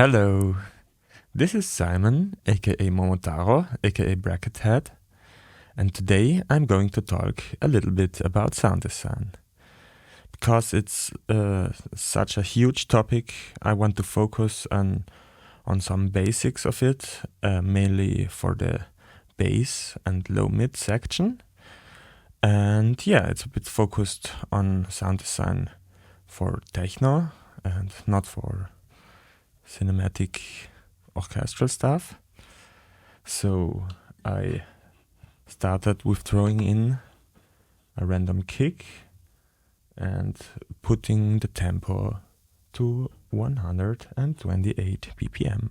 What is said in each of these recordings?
Hello, this is Simon, aka Momotaro, aka Bracket Head, and today I'm going to talk a little bit about sound design. Because it's such a huge topic, I want to focus on some basics of it, mainly for the bass and low mid section. And yeah, it's a bit focused on sound design for techno and not for cinematic orchestral stuff. So I started with throwing in a random kick and putting the tempo to 128 BPM.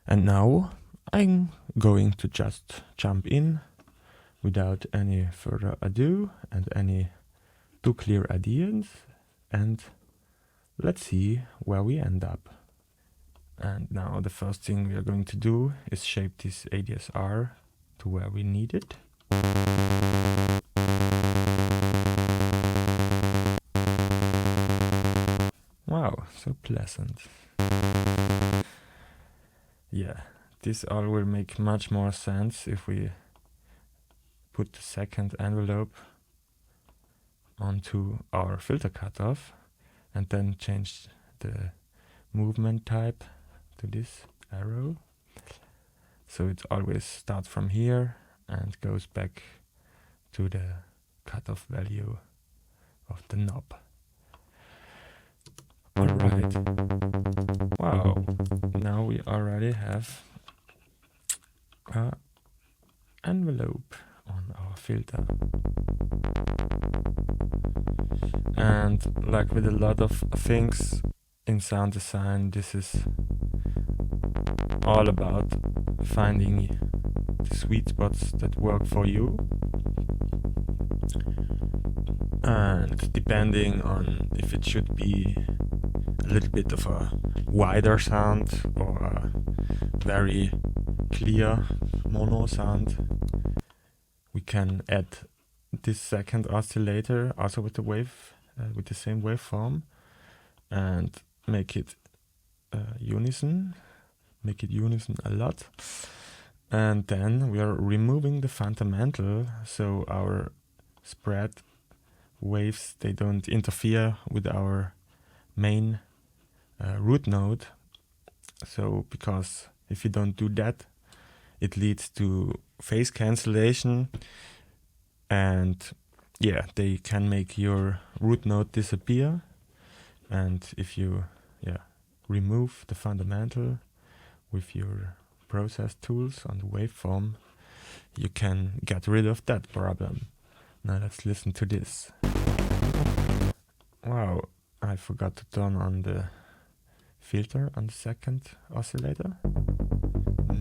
And now I'm going to just jump in without any further ado and any too clear ideas, and let's see where we end up. And now the first thing we are going to do is shape this ADSR to where we need it. Wow, so pleasant. Yeah, this all will make much more sense if we put the second envelope onto our filter cutoff and then change the movement type to this arrow. So it always starts from here and goes back to the cutoff value of the knob. Alright. Wow. Now we already have an envelope on our filter. And like with a lot of things in sound design, this is all about finding the sweet spots that work for you. And depending on if it should be a little bit of a wider sound or a very clear mono sound, we can add this second oscillator also with the with the same waveform and make it unison a lot. And then we are removing the fundamental, so our spread waves, they don't interfere with our main root node. So because if you don't do that, it leads to phase cancellation, and yeah, they can make your root node disappear. And if you remove the fundamental with your process tools on the waveform, you can get rid of that problem. Now let's listen to this. Wow, I forgot to turn on the filter on the second oscillator.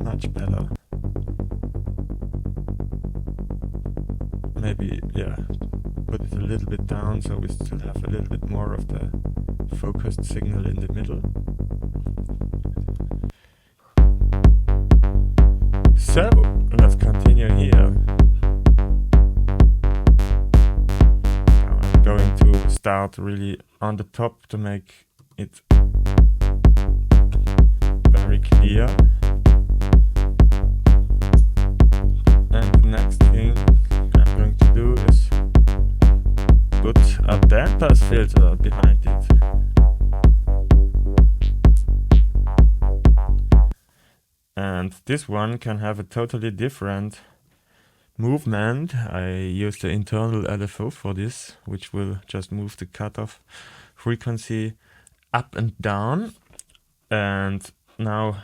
Much better. Maybe, put it a little bit down so we still have a little bit more of the focused signal in the middle. So, let's continue here. Now I'm going to start really on the top to make it very clear. And the next thing I'm going to do is put a bandpass filter behind it. And this one can have a totally different movement. I used the internal LFO for this, which will just move the cutoff frequency up and down. And now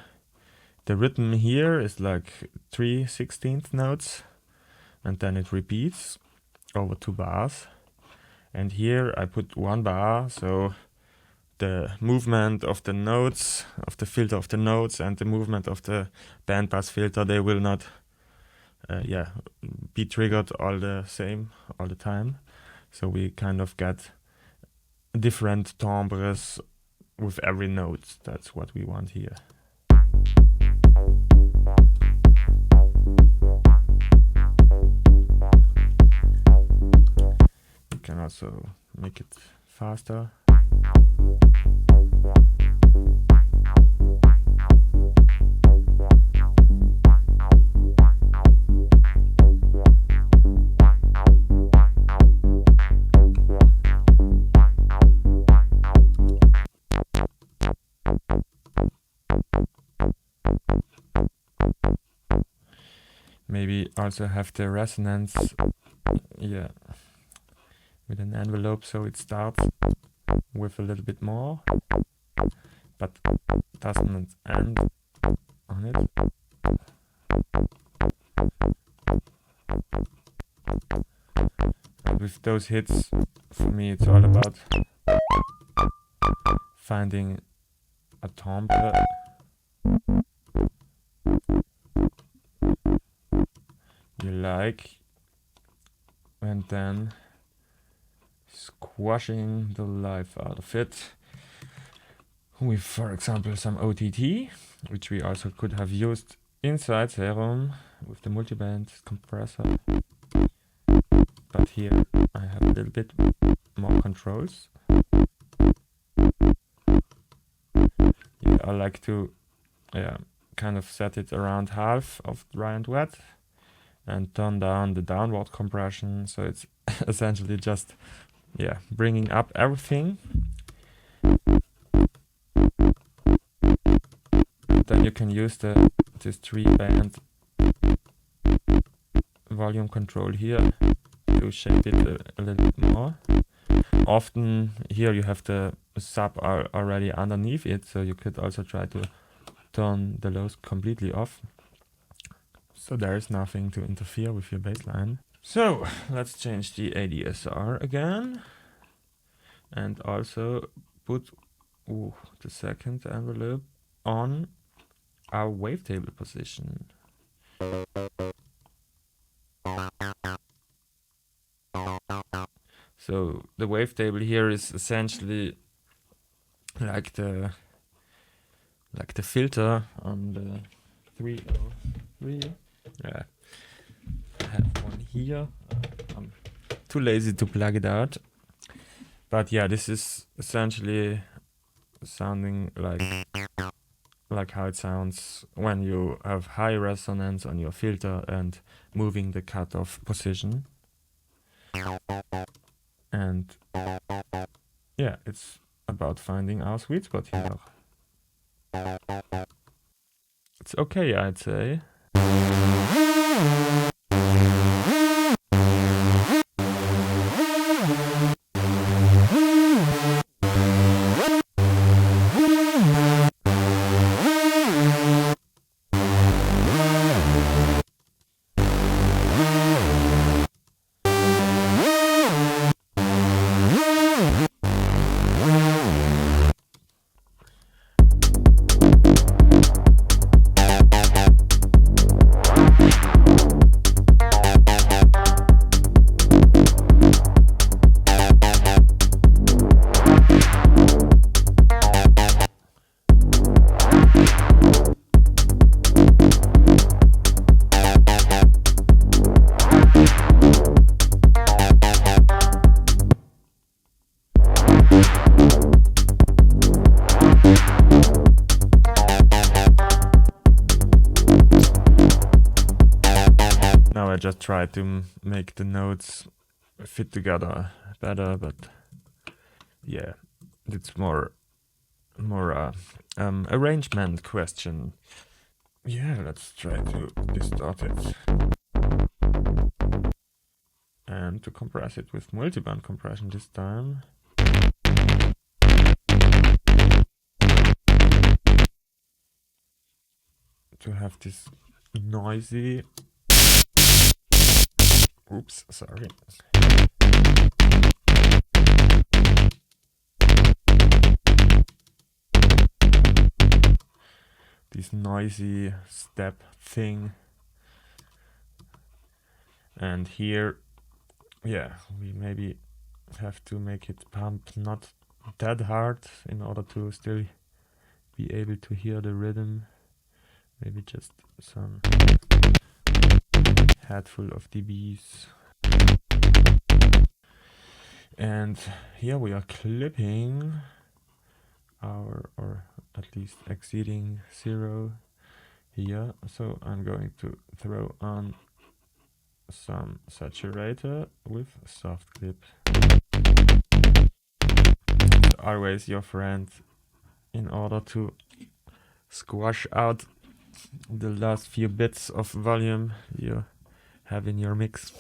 the rhythm here is like 3/16 notes, and then it repeats over 2 bars. And here I put 1 bar, so the movement of the notes, of the filter of the notes, and the movement of the bandpass filter, they will not be triggered all the same all the time. So we kind of get different timbres with every note. That's what we want here. You can also make it faster. also have the resonance, yeah, with an envelope, so it starts with a little bit more, but doesn't end on it. And with those hits, for me it's all about finding a timbre you like, and then squashing the life out of it with, for example, some OTT, which we also could have used inside Serum with the multiband compressor. But here I have a little bit more controls. Yeah, I like to kind of set it around half of dry and wet and turn down the downward compression, so it's essentially just bringing up everything. Then you can use this 3-band volume control here to shape it a little bit more. Often here you have the sub already underneath it, so you could also try to turn the lows completely off, so there is nothing to interfere with your bassline. So let's change the ADSR again, and also put the second envelope on our wavetable position. So the wavetable here is essentially like the filter on the 303. Yeah, I have one here. I'm too lazy to plug it out. But yeah, this is essentially sounding like how it sounds when you have high resonance on your filter and moving the cutoff position. And yeah, it's about finding our sweet spot here. It's okay, I'd say. I just try to make the notes fit together better, but yeah, it's more arrangement question. Yeah, let's try to distort it and to compress it with multiband compression this time. To have this noisy, oops, sorry. This noisy step thing. And here, yeah, we maybe have to make it pump not that hard in order to still be able to hear the rhythm. Maybe just some handful of dBs. And here we are clipping our, or at least exceeding 0 here. So I'm going to throw on some saturator with soft clip. It's always your friend in order to squash out the last few bits of volume you have in your mix.